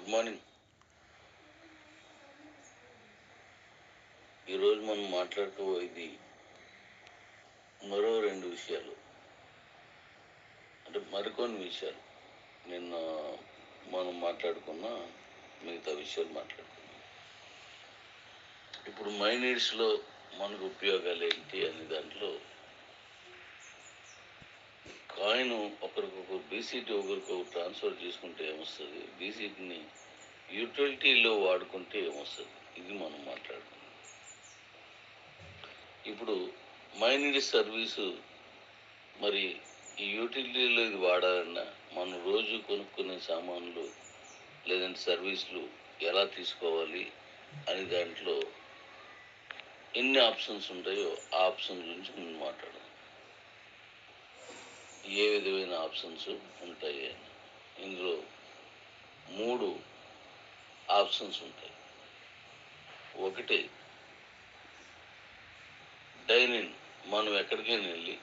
Good morning. ఈరోజు మనం మాట్లాడుకోబోయేది మరో 2 విషయాలు, అంటే మరికొన్ని విషయాలు. నిన్న మనం మాట్లాడుకున్న మిగతా విషయాలు మాట్లాడుకున్నాం. ఇప్పుడు మై నీడ్స్లో మనకు ఉపయోగాలు ఏంటి అనే దాంట్లో కాయిన్ ఒకరికొకరు బీసీటీ ఒకరికొకరు ట్రాన్స్ఫర్ చేసుకుంటే ఏమొస్తుంది, బీసీటీని యూటిలిటీలో వాడుకుంటే ఏమొస్తుంది, ఇది మనం మాట్లాడుకున్నాం. ఇప్పుడు మై నీడ్స్ సర్వీసు మరి ఈ యూటిలిటీలో ఇది వాడాలన్నా మనం రోజు కొనుక్కునే సామాన్లు లేదంటే సర్వీసులు ఎలా తీసుకోవాలి అని దాంట్లో ఎన్ని ఆప్షన్స్ ఉంటాయో ఆ ఆప్షన్ గురించి మనం మాట్లాడదాం. ఏ విధమైన ఆప్షన్స్ ఉంటాయి అని. ఇందులో 3 ఆప్షన్స్ ఉంటాయి. ఒకటి డైనింగ్, మనం ఎక్కడికైనా వెళ్ళి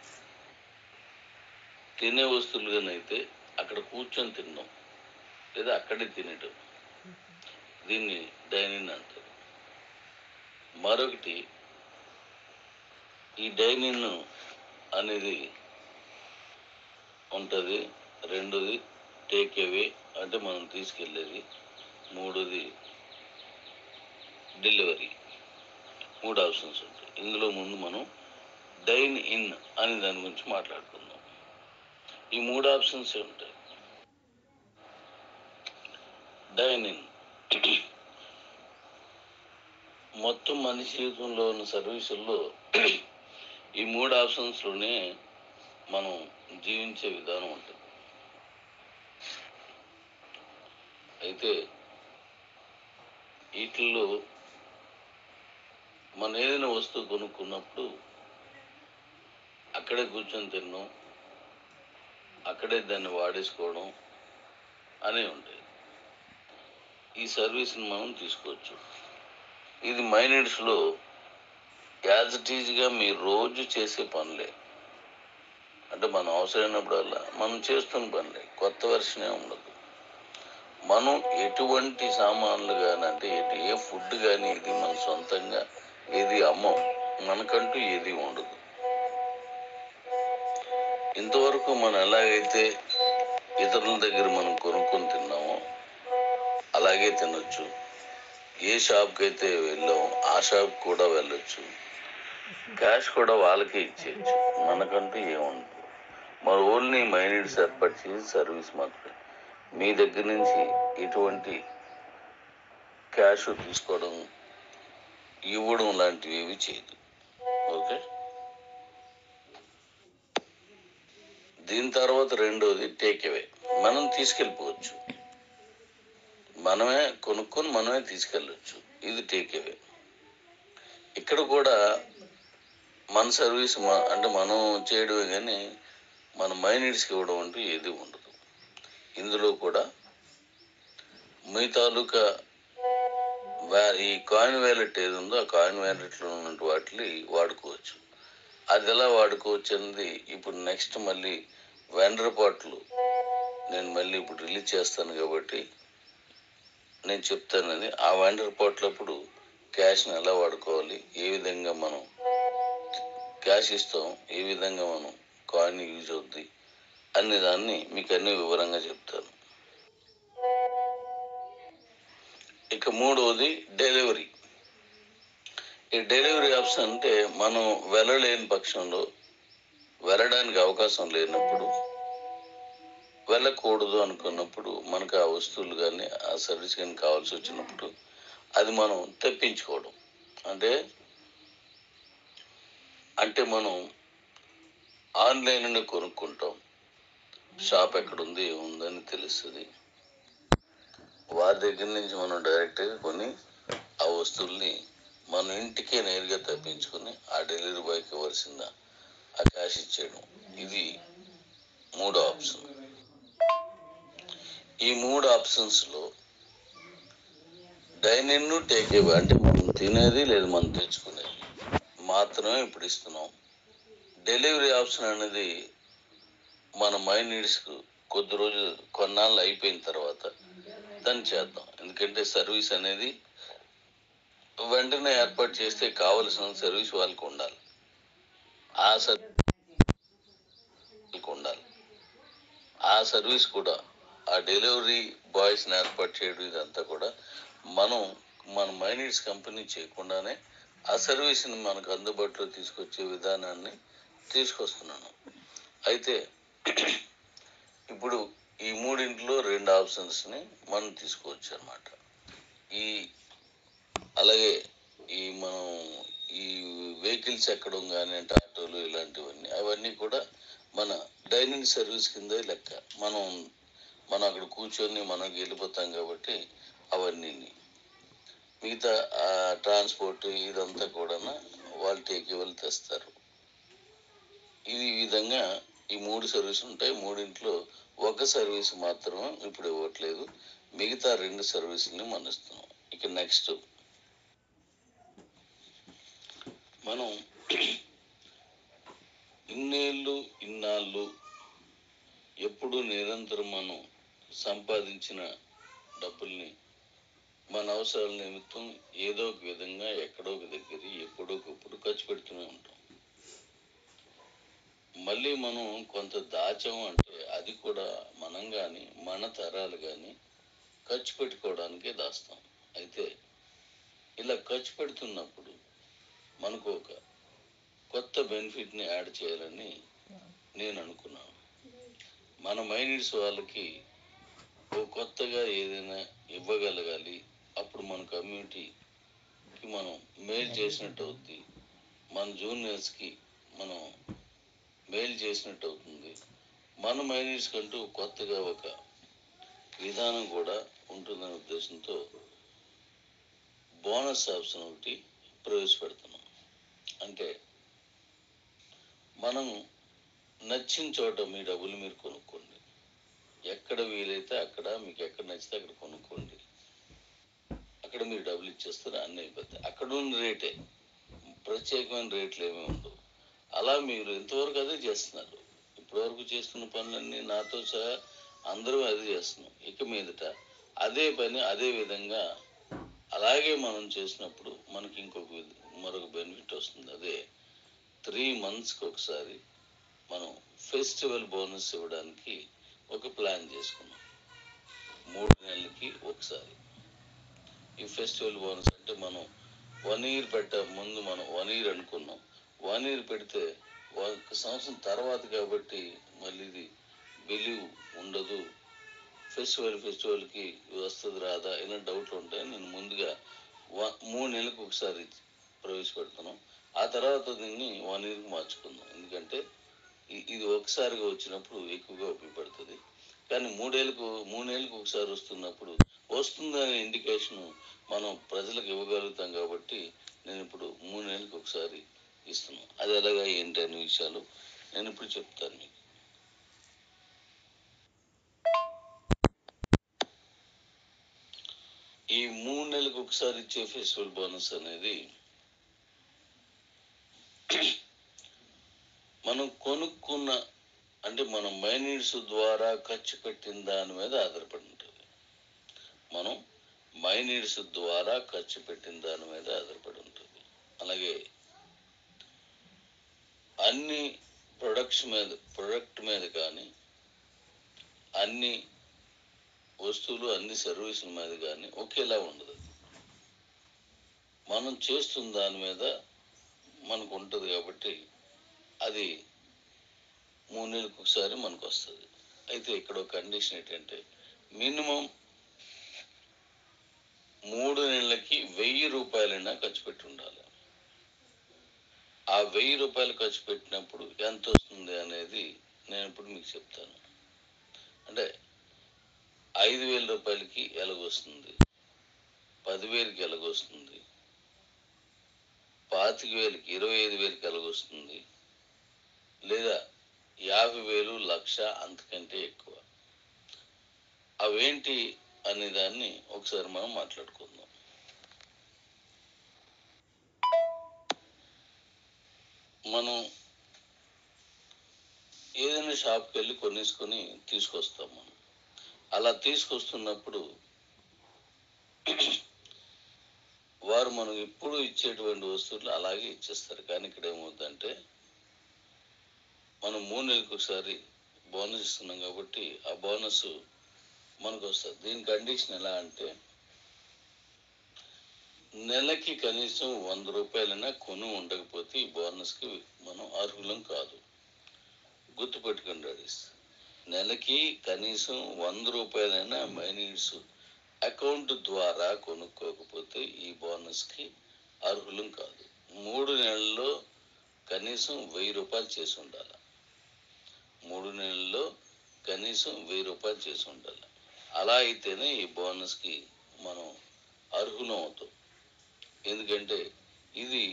తినే వస్తువులుగానైతే అక్కడ కూర్చొని తిన్నాం లేదా అక్కడే తినటం, దీన్ని డైనింగ్ అంటారు. మరొకటి ఈ డైనింగ్ అనేది ఉంటుంది. రెండోది టేక్ అవే, అంటే మనం తీసుకెళ్ళేది. మూడోది డెలివరీ. 3 ఆప్షన్స్ ఉంటాయి. ఇందులో ముందు మనం డైన్ ఇన్ అనే దాని గురించి మాట్లాడుకుందాం. ఈ 3 ఆప్షన్స్ ఉంటాయి. డైన్ ఇన్ మొత్తం మనిషి జీవితంలో ఉన్న సర్వీసుల్లో ఈ 3 ఆప్షన్స్లోనే మనం జీవించే విధానం ఉంటుంది. అయితే వీటిల్లో మనం ఏదైనా వస్తువు కొనుక్కున్నప్పుడు అక్కడే కూర్చొని తినడం, అక్కడే దాన్ని వాడేసుకోవడం అనేవి ఉంటాయి. ఈ సర్వీస్ని మనం తీసుకోవచ్చు. ఇది మై నీడ్స్లో యాజ్ ఇట్ ఈజ్గా మీరు రోజు చేసే పనులే, అంటే మనం అవసరమైనప్పుడల్లా మనం చేస్తున్న పనులే, కొత్త వెర్షనే ఉండదు. మనం ఎటువంటి సామాన్లు కానీ, అంటే ఏ ఫుడ్ కానీ ఇది మన సొంతంగా ఏది అమ్మం, మనకంటూ ఏది ఉండదు. ఇంతవరకు మనం ఎలాగైతే ఇతరుల దగ్గర మనం కొనుక్కొని తిన్నామో అలాగే తినొచ్చు. ఏ షాప్కి అయితే వెళ్ళామో ఆ షాప్ కూడా వెళ్ళొచ్చు. క్యాష్ కూడా వాళ్ళకే ఇచ్చేయచ్చు, మనకంటూ ఏముండదు. మన ఓన్లీ మై నీడ్స్ ఏర్పాటు చేసి సర్వీస్ మాత్రమే. మీ దగ్గర నుంచి ఎటువంటి క్యాష్ తీసుకోవడం, ఇవ్వడం లాంటివి ఏవి చేయదు. ఓకే. దీని తర్వాత రెండోది టేక్ అవే, మనం తీసుకెళ్ళిపోవచ్చు. మనమే కొనుక్కొని మనమే తీసుకెళ్ళచ్చు. ఇది టేక్ అవే. ఇక్కడ కూడా మన సర్వీస్ అంటే మనం చేయడమే, కానీ మన మై నీడ్స్కి ఇవ్వడం అంటూ ఏది ఉండదు. ఇందులో కూడా మీ తాలూకా ఈ కాయిన్ వ్యాలెట్ ఏది ఉందో ఆ కాయిన్ వ్యాలెట్లో ఉన్న వాటిని వాడుకోవచ్చు. అది ఎలా వాడుకోవచ్చు అనేది ఇప్పుడు నెక్స్ట్ మళ్ళీ వెండర్ పార్ట్లు నేను మళ్ళీ ఇప్పుడు రిలీజ్ చేస్తాను కాబట్టి నేను చెప్తానని. ఆ వెండర్ పార్ట్లప్పుడు క్యాష్ని ఎలా వాడుకోవాలి, ఏ విధంగా మనం క్యాష్ ఇస్తాం, ఏ విధంగా మనం కాయిన్ యూజ్ అవుద్ది అనే దాన్ని మీకు అన్ని వివరంగా చెప్తాను. ఇక మూడవది డెలివరీ. ఈ డెలివరీ ఆప్షన్ అంటే మనం వెళ్ళలేని పక్షంలో, వెళ్ళడానికి అవకాశం లేనప్పుడు, వెళ్ళకూడదు అనుకున్నప్పుడు, మనకు ఆ వస్తువులు కానీ ఆ సర్వీస్ కానీ కావాల్సి వచ్చినప్పుడు అది మనం తెప్పించుకోవడం. అంటే మనం ఆన్లైన్లోనే కొనుక్కుంటాం. షాప్ ఎక్కడుంది ఏముందని తెలుస్తుంది. వారి దగ్గర నుంచి మనం డైరెక్ట్గా కొని ఆ వస్తువుల్ని మన ఇంటికే నేరుగా తెప్పించుకొని ఆ డెలివరీ బాయ్కి ఇవ్వాల్సిన ఆ క్యాష్ ఇచ్చేయడం. ఇది 3వ ఆప్షన్. ఈ 3 ఆప్షన్స్లో డైనింగ్, టేక్ అవే అంటే మనం తినేది లేదా మనం తెచ్చుకునేది మాత్రమే ఇప్పుడు ఇస్తున్నాం. డెలివరీ ఆప్షన్ అనేది మన మై నీడ్స్కు కొద్ది రోజులు కొన్నాళ్ళు అయిపోయిన తర్వాత దాన్ని చేద్దాం. ఎందుకంటే సర్వీస్ అనేది వెంటనే ఏర్పాటు చేస్తే కావలసిన సర్వీస్ వాళ్ళకు ఉండాలి. ఆ సర్వీస్ కూడా ఆ డెలివరీ బాయ్స్ని ఏర్పాటు చేయడం ఇదంతా కూడా మనం మన మైనీడ్స్ కంపెనీ చేయకుండానే ఆ సర్వీస్ని మనకు అందుబాటులో తీసుకొచ్చే విధానాన్ని తీసుకొస్తున్నాను. అయితే ఇప్పుడు ఈ మూడింట్లో 2 ఆప్షన్స్ని మనం తీసుకోవచ్చు అన్నమాట. అలాగే మనం ఈ వెహికల్స్ ఎక్కడం కానీ అంటే ఆటోలు ఇలాంటివన్నీ అవన్నీ కూడా మన డైనింగ్ సర్వీస్ కింద లెక్క. మనం అక్కడ కూర్చొని మనం వెళ్ళిపోతాం కాబట్టి అవన్నీ మిగతా ట్రాన్స్పోర్ట్ ఇదంతా కూడా వాళ్ళు టేకేవల్ తెస్తారు. ఈ విధంగా ఈ 3 సర్వీసులు ఉంటాయి. మూడింట్లో ఒక సర్వీస్ మాత్రం ఇప్పుడు ఇవ్వట్లేదు, మిగతా 2 సర్వీసులని మనం ఇస్తున్నాం. ఇక నెక్స్ట్ మనం ఇన్నాళ్ళు ఎప్పుడు నిరంతరం మనం సంపాదించిన డబ్బుల్ని మన అవసరాల నిమిత్తం ఏదో ఒక విధంగా ఎక్కడో ఒక దగ్గర ఎప్పుడోకప్పుడు ఖర్చు పెడుతూనే ఉంటాం. మళ్ళీ మనం కొంత దాచాం అంటే అది కూడా మనం కానీ మన తరాలు కానీ ఖర్చు పెట్టుకోవడానికే దాస్తాం. అయితే ఇలా ఖర్చు పెడుతున్నప్పుడు మనకు ఒక కొత్త బెనిఫిట్ని యాడ్ చేయాలని నేను అనుకున్నాను. మన మైనీడ్స్ వాళ్ళకి ఓ కొత్తగా ఏదైనా ఇవ్వగలగాలి. అప్పుడు మన కమ్యూనిటీకి మనం మేలు చేసినట్టు అవుద్ది, మన జూనియర్స్కి మనం మేలు చేసినట్టు అవుతుంది. మన మైనీడ్స్ కంటూ కొత్తగా ఒక విధానం కూడా ఉంటుందనే ఉద్దేశంతో బోనస్ ఆప్షన్ ఒకటి ప్రవేశపెడుతున్నాం. అంటే మనం నచ్చిన చోట మీ డబ్బులు మీరు కొనుక్కోండి, ఎక్కడ వీలైతే అక్కడ మీకు ఎక్కడ నచ్చితే అక్కడ కొనుక్కోండి, అక్కడ మీరు డబ్బులు ఇచ్చేస్తారు, అన్నీ అయిపోతాయి. అక్కడ ఉన్న రేటే, ప్రత్యేకమైన రేట్లు ఏమీ ఉండవు. అలా మీరు ఎంతవరకు అదే చేస్తున్నారు. ఇప్పటివరకు చేస్తున్న పనులన్నీ నాతో సహా అందరూ అదే చేస్తున్నాం. ఇక మీదట అదే పని అదే విధంగా అలాగే మనం చేసినప్పుడు మనకి మరొక బెనిఫిట్ వస్తుంది. అదే 3 monthsకి ఒకసారి మనం ఫెస్టివల్ బోనస్ ఇవ్వడానికి ఒక ప్లాన్ చేసుకున్నాం. 3 నెలలకి ఒకసారి ఈ ఫెస్టివల్ బోనస్ అంటే మనం 1 year ముందు మనం 1 year అనుకున్నాం. 1 year పెడితే 1 సంవత్సరం తర్వాత కాబట్టి మళ్ళీ ఇది బిలీవ్ ఉండదు, ఫెస్టివల్కి వస్తుంది రాదా ఇలా డౌట్లు ఉంటాయని నేను ముందుగా 3 నెలలకు ఒకసారి ప్రవేశపెడుతున్నాం. ఆ తర్వాత దీన్ని 1 yearకి మార్చుకుందాం. ఎందుకంటే ఇది ఒకసారిగా వచ్చినప్పుడు ఎక్కువగా ఉపయోగపడుతుంది. కానీ 3 నెలలకు ఒకసారి వస్తున్నప్పుడు వస్తుందనే ఇండికేషన్ మనం ప్రజలకు ఇవ్వగలుగుతాం కాబట్టి నేను ఇప్పుడు 3 నెలలకు ఒకసారి ఇస్తున్నాను. అది ఎలాగా ఏంటి అనే విషయాలు నేను ఇప్పుడు చెప్తాను మీకు. ఈ 3 నెలలకు ఒకసారి ఇచ్చే ఫెస్టివల్ బోనస్ అనేది మనం కొనుక్కున్న అంటే మనం మైనీడ్స్ ద్వారా ఖర్చు పెట్టిన దాని మీద ఆధారపడి ఉంటుంది. మనం మైనీడ్స్ ద్వారా ఖర్చు పెట్టిన దాని మీద ఆధారపడి ఉంటుంది. అలాగే అన్ని ప్రొడక్ట్ మీద కానీ అన్ని వస్తువులు అన్ని సర్వీసుల మీద కానీ ఒకేలా ఉండదు. మనం చేస్తున్న దాని మీద మనకు ఉంటుంది కాబట్టి అది 3 నెలలకు ఒకసారి మనకు వస్తుంది. అయితే ఇక్కడ ఒక కండిషన్ ఏంటంటే మినిమం 3 నెలలకి 1000 రూపాయలైనా ఖర్చు పెట్టి ఉండాలి. ఆ 1000 రూపాయలు ఖర్చు పెట్టినప్పుడు ఎంత వస్తుంది అనేది నేను ఇప్పుడు మీకు చెప్తాను. అంటే 5000 రూపాయలకి ఎలాగొస్తుంది, 10,000కి ఎలాగొస్తుంది, 25,000కి 25,000కి ఎలాగొస్తుంది, లేదా 50,000 1,00,000 అంతకంటే ఎక్కువ. అవేంటి అనే దాన్ని ఒకసారి మనం మాట్లాడుకుందాం. మనం ఏదైనా షాప్కి వెళ్ళి కొనేసుకొని తీసుకొస్తాం. మనం అలా తీసుకొస్తున్నప్పుడు వారు మనం ఎప్పుడు ఇచ్చేటువంటి వస్తువులు అలాగే ఇచ్చేస్తారు. కానీ ఇక్కడ ఏమవుతుందంటే మనం 3 నెలలకు ఒకసారి బోనస్ ఇస్తున్నాం కాబట్టి ఆ బోనస్ మనకు వస్తుంది. దీని కండిషన్ ఎలా అంటే నెలకి కనీసం 100 రూపాయలైనా కొను ఉండకపోతే ఈ బోనస్కి మనం అర్హులం కాదు. గుర్తుపెట్టుకోండి. నెలకి కనీసం 100 రూపాయలైనా మైనీడ్స్ అకౌంట్ ద్వారా కొనుక్కోకపోతే ఈ బోనస్కి అర్హులం కాదు. 3 నెలల్లో కనీసం 1000 రూపాయలు చేసి ఉండాలి. 3 నెలల్లో కనీసం 1000 రూపాయలు చేసి ఉండాలి. అలా అయితేనే ఈ బోనస్కి మనం అర్హులం అవుతాం. ఎందుకంటే ఇది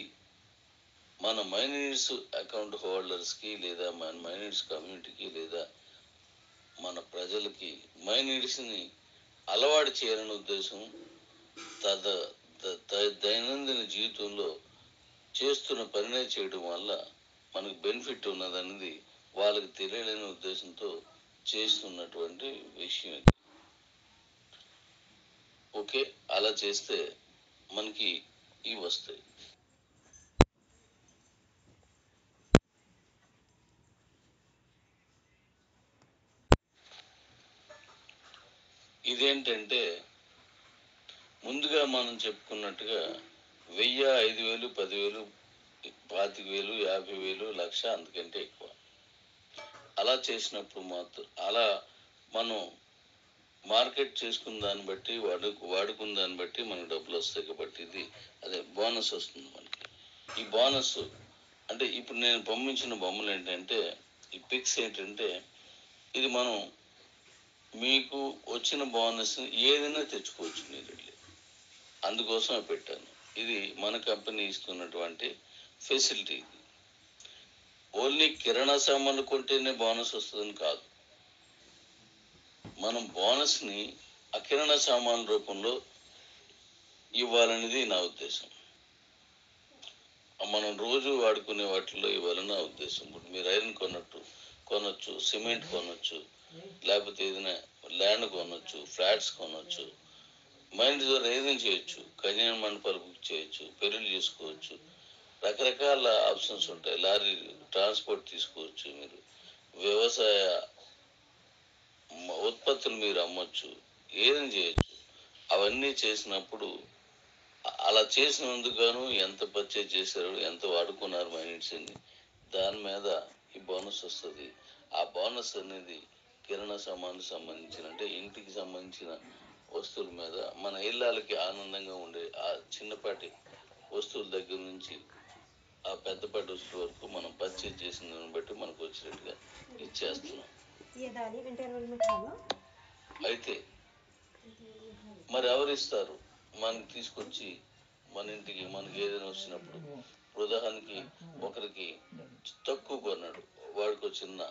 మన మైనీడ్స్ అకౌంట్ హోల్డర్స్కి లేదా మన మైనీడ్స్ కమ్యూనిటీకి లేదా మన ప్రజలకి మైనీడ్స్ని అలవాటు చేయాలనే ఉద్దేశం. దైనందిన జీవితంలో చేస్తున్న పనినే చేయడం వల్ల మనకు బెనిఫిట్ ఉన్నదనేది వాళ్ళకి తెలియలేని ఉద్దేశంతో చేస్తున్నటువంటి విషయం ఇది. ఓకే, అలా చేస్తే మనకి ఇవి వస్తాయి. ఇదేంటంటే ముందుగా మనం చెప్పుకున్నట్టుగా 1000, 5000, 10,000, 25,000, 50,000, 1,00,000 అంతకంటే ఎక్కువ. అలా చేసినప్పుడు మాత్రం అలా మనం మార్కెట్ చేసుకున్న దాన్ని బట్టి వాడుకున్న దాన్ని బట్టి మనకు డబ్బులు వస్తాయి. కాబట్టి ఇది అదే బోనస్ వస్తుంది మనకి. ఈ బోనస్ అంటే ఇప్పుడు నేను పంపించిన బొమ్మలు ఏంటంటే ఈ పిక్స్ ఏంటంటే ఇది మనం మీకు వచ్చిన బోనస్ ఏదైనా తెచ్చుకోవచ్చు మీరు వెళ్ళి. అందుకోసం పెట్టాను. ఇది మన కంపెనీ ఇస్తున్నటువంటి ఫెసిలిటీ. ఇది ఓన్లీ కిరాణా సామాన్లు కొంటేనే బోనస్ వస్తుందని కాదు. మనం బోనస్ని ఆ కిరాణా సామాన్ల రూపంలో ఇవ్వాలనేది నా ఉద్దేశం. మనం రోజు వాడుకునే వాటిల్లో ఇవ్వాలని నా ఉద్దేశం. ఇప్పుడు మీరు ఐరన్ కొనొచ్చు, సిమెంట్ కొనొచ్చు, లేకపోతే ఏదైనా ల్యాండ్ కొనొచ్చు, ఫ్లాట్స్ కొనొచ్చు, మైండ్ ద్వారా ఏదైనా చేయొచ్చు, కళ్యాణ మండపాలు బుక్ చేయొచ్చు, పెళ్లిళ్ళు చేసుకోవచ్చు, రకరకాల ఆప్షన్స్ ఉంటాయి. లారీ ట్రాన్స్పోర్ట్ తీసుకోవచ్చు, మీరు వ్యవసాయ ఉత్పత్తులు మీరు అమ్మొచ్చు, ఏదైనా చేయొచ్చు. అవన్నీ చేసినప్పుడు అలా చేసినందుకు గాను ఎంత పర్చేజ్ చేశారు, ఎంత వాడుకున్నారు మైనిట్స్ని, దాని మీద ఈ బోనస్ వస్తుంది. ఆ బోనస్ అనేది కిరాణా సామాన్లకు సంబంధించిన అంటే ఇంటికి సంబంధించిన వస్తువుల మీద మన ఇళ్ళకి ఆనందంగా ఉండే ఆ చిన్నపాటి వస్తువుల దగ్గర నుంచి ఆ పెద్దపాటి వస్తువు వరకు మనం పర్చేజ్ చేసిన దాన్ని బట్టి మనకు వచ్చినట్టుగా ఇచ్చేస్తున్నాం. అయితే మరి ఎవరిస్తారు? మనకి తీసుకొచ్చి మన ఇంటికి మనకి ఏదైనా వచ్చినప్పుడు ఉదాహరణకి ఒకరికి తక్కువ కొన్నాడు, వాడికి చిన్న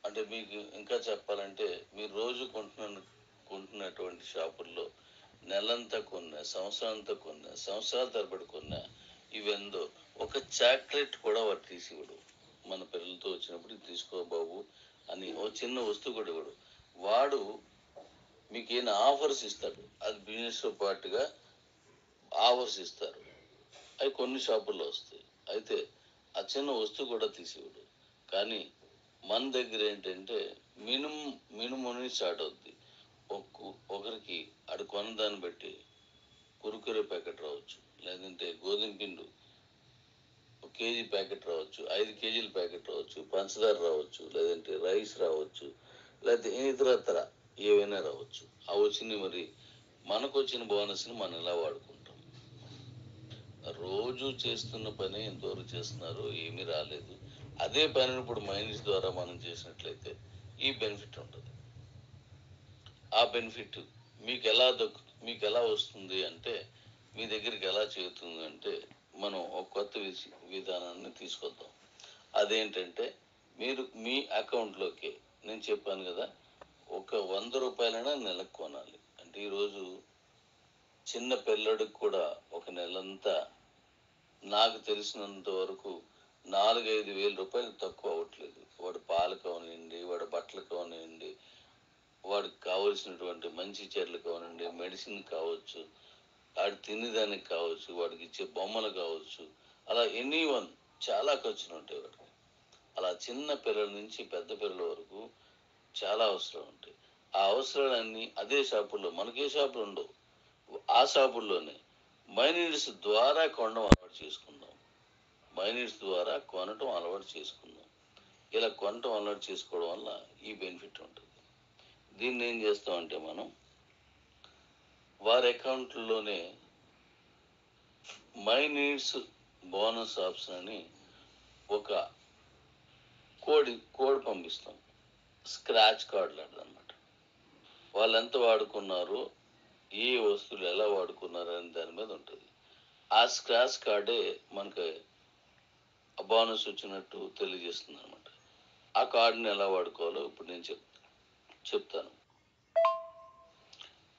అంటే మీకు ఇంకా చెప్పాలంటే మీరు రోజు కొంటున్నటువంటి షాపుల్లో నెలంతా కొన్నా, సంవత్సరాంతా కొన్నా, సంవత్సరాల తరబడి కొన్నా ఇవెందో ఒక చాక్లెట్ కూడా వాడు తీసి ఇవ్వడు. మన పిల్లలతో వచ్చినప్పుడు తీసుకో బాబు అని ఓ చిన్న వస్తువు కూడా ఇవ్వడు. వాడు మీకు ఏమైనా ఆఫర్స్ ఇస్తాడు. అది బిజినెస్తో పాటుగా ఆఫర్స్ ఇస్తారు. అవి కొన్ని షాపుల్లో వస్తాయి. అయితే ఆ చిన్న వస్తువు కూడా తీసివ్వడు. కానీ మన దగ్గర ఏంటంటే మినిమం నుంచి స్టార్ట్ అవుద్ది. ఒకరికి అడు కొన్న దాన్ని బట్టి కురుకురే ప్యాకెట్ రావచ్చు, లేదంటే గోధుమ పిండి 1 కేజీ ప్యాకెట్ రావచ్చు, 5 కేజీల ప్యాకెట్ రావచ్చు, పంచదార రావచ్చు, లేదంటే రైస్ రావచ్చు, లేకపోతే ఇతరత్ర ఏవైనా రావచ్చు. ఆ వచ్చింది మరి మనకు వచ్చిన బోనస్ని మనం ఎలా వాడుకుంటాం? రోజు చేస్తున్న పని ఎంతవరకు చేస్తున్నారు, ఏమీ రాలేదు. అదే పనిని ఇప్పుడు మైనస్ ద్వారా మనం చేసినట్లయితే ఈ బెనిఫిట్ ఉంటుంది. ఆ బెనిఫిట్ మీకు ఎలా వస్తుంది అంటే మీ దగ్గరికి ఎలా చేరుతుంది అంటే మనం ఒక కొత్త విధానాన్ని తీసుకొద్దాం. అదేంటంటే మీరు మీ అకౌంట్లోకి నేను చెప్పాను కదా, ఒక 100 రూపాయలైనా నెలకు కొనాలి. అంటే ఈరోజు చిన్న పిల్లడికి కూడా ఒక నెలంతా నాకు తెలిసినంత వరకు 4-5 వేల రూపాయలు తక్కువ అవ్వట్లేదు. వాడు పాలకు అవనివ్వండి, వాడు బట్టలకు అవనివ్వండి, వాడికి కావలసినటువంటి మంచి చర్యలు కావాలండి, మెడిసిన్ కావచ్చు, వాడు తినేదానికి కావచ్చు, వాడికి ఇచ్చే బొమ్మలు కావచ్చు, అలా ఎనీ వన్ చాలా ఖర్చులు ఉంటాయి వాడికి. అలా చిన్న పిల్లల నుంచి పెద్ద పిల్లల వరకు చాలా అవసరాలు ఉంటాయి. ఆ అవసరాలన్నీ అదే షాపుల్లో, మనకే షాపులు ఉండవు, ఆ షాపుల్లోనే మైనీడ్స్ ద్వారా కొనడం అలవాటు చేసుకుందాం. మైనీడ్స్ ద్వారా కొనటం అలవాటు చేసుకుందాం. ఇలా కొనటం అలవాటు చేసుకోవడం వల్ల ఈ బెనిఫిట్ ఉంటుంది. దీన్ని ఏం చేస్తామంటే మనం వారి అకౌంట్లోనే మై నీడ్స్ బోనస్ ఆప్షన్ అని ఒక కోడ్ పంపిస్తాం. స్క్రాచ్ కార్డు లాంటిది అనమాట. వాళ్ళు ఎంత వాడుకున్నారు, ఏ వస్తువులు ఎలా వాడుకున్నారు అని దాని మీద ఉంటుంది. ఆ స్క్రాచ్ కార్డే మనకి బోనస్ వచ్చినట్టు తెలియజేస్తుంది అనమాట. ఆ కార్డుని ఎలా వాడుకోవాలో ఇప్పుడు నేను చెప్తాను.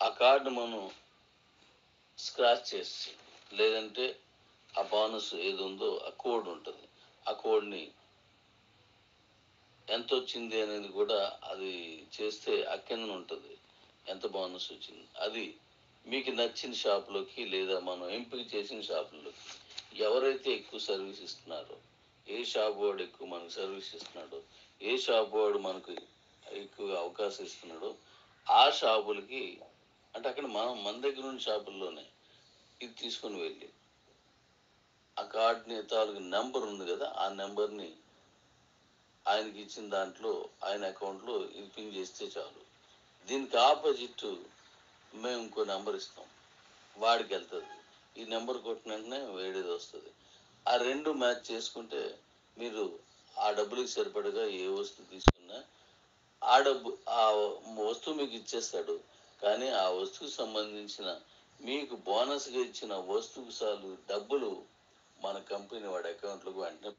ఆ కార్డు మనం స్క్రాచ్ చేసి, లేదంటే ఆ బోనస్ ఏది ఉందో ఆ కోడ్ ఉంటుంది, ఆ కోడ్ని ఎంత వచ్చింది అనేది కూడా అది చేస్తే ఆ కింద ఉంటుంది ఎంత బోనస్ వచ్చింది. అది మీకు నచ్చిన షాపులోకి లేదా మనం ఎంపిక చేసిన షాపుల్లోకి ఎవరైతే ఎక్కువ సర్వీస్ ఇస్తున్నారో, ఏ షాప్ వాడు ఎక్కువ మనకు సర్వీస్ ఇస్తున్నాడో, ఏ షాప్ వాడు మనకు ఎక్కువ అవకాశం ఇస్తున్నాడో ఆ షాపులకి, అంటే అక్కడ మన దగ్గర ఉన్న షాపుల్లోనే ఇది తీసుకొని వెళ్ళి ఆ కార్డుని తాలూకు నెంబర్ ఉంది కదా, ఆ నెంబర్ని ఆయనకి ఇచ్చిన దాంట్లో ఆయన అకౌంట్లో ఇది పిన్ చేస్తే చాలు. దీనికి ఆపోజిట్ మేము ఇంకో నెంబర్ ఇస్తాం, వాడికి వెళ్తుంది. ఈ నెంబర్ కొట్టిన వెంటనే వేడేది వస్తుంది. ఆ రెండు మ్యాచ్ చేసుకుంటే మీరు ఆ డబ్బులకి సరిపడగా ఏ వస్తువు తీసుకున్నా ఆ డబ్బు ఆ వస్తువు మీకు ఇచ్చేస్తాడు. కానీ ఆ వస్తువుకి సంబంధించిన మీకు బోనస్గా ఇచ్చిన వస్తువుకు సార్లు డబ్బులు మన కంపెనీ వాడి అకౌంట్లోకి వెంటనే